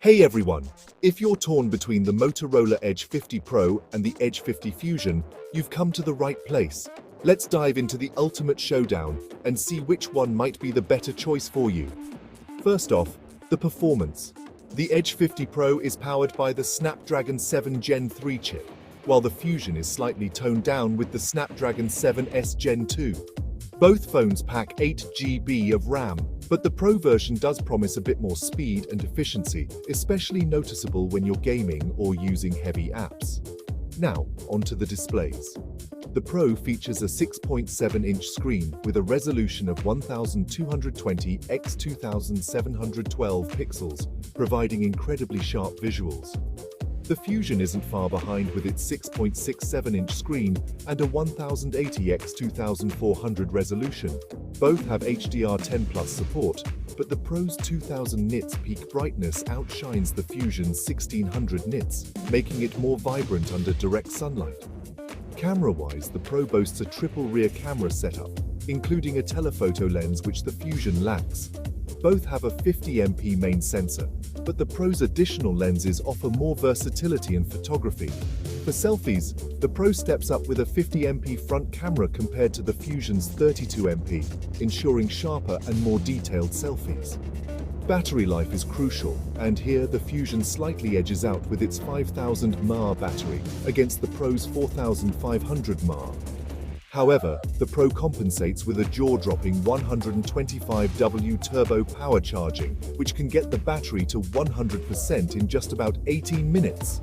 Hey everyone! If you're torn between the Motorola Edge 50 Pro and the Edge 50 Fusion, you've come to the right place. Let's dive into the ultimate showdown and see which one might be the better choice for you. First off, the performance. The Edge 50 Pro is powered by the Snapdragon 7 Gen 3 chip, while the Fusion is slightly toned down with the Snapdragon 7S Gen 2. Both phones pack 8 GB of RAM, but the Pro version does promise a bit more speed and efficiency, especially noticeable when you're gaming or using heavy apps. Now, onto the displays. The Pro features a 6.7-inch screen with a resolution of 1220 x 2712 pixels, providing incredibly sharp visuals. The Fusion isn't far behind with its 6.67-inch screen and a 1080 x 2400 resolution. Both have HDR10+ support, but the Pro's 2000 nits peak brightness outshines the Fusion's 1600 nits, making it more vibrant under direct sunlight. Camera-wise, the Pro boasts a triple rear camera setup, including a telephoto lens which the Fusion lacks. Both have a 50MP main sensor, but the Pro's additional lenses offer more versatility in photography. For selfies, the Pro steps up with a 50MP front camera compared to the Fusion's 32MP, ensuring sharper and more detailed selfies. Battery life is crucial, and here the Fusion slightly edges out with its 5000 mAh battery against the Pro's 4500 mAh. However, the Pro compensates with a jaw-dropping 125W turbo power charging, which can get the battery to 100% in just about 18 minutes.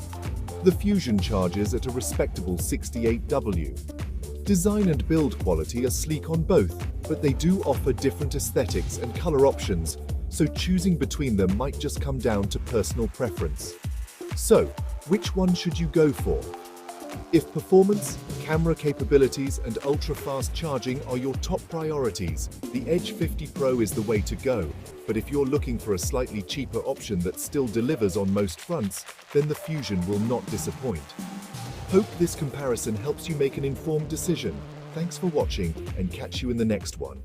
The Fusion charges at a respectable 68W. Design and build quality are sleek on both, but they do offer different aesthetics and color options, so choosing between them might just come down to personal preference. So, which one should you go for? If performance, camera capabilities, and ultra-fast charging are your top priorities, the Edge 50 Pro is the way to go. But if you're looking for a slightly cheaper option that still delivers on most fronts, then the Fusion will not disappoint. Hope this comparison helps you make an informed decision. Thanks for watching, and catch you in the next one.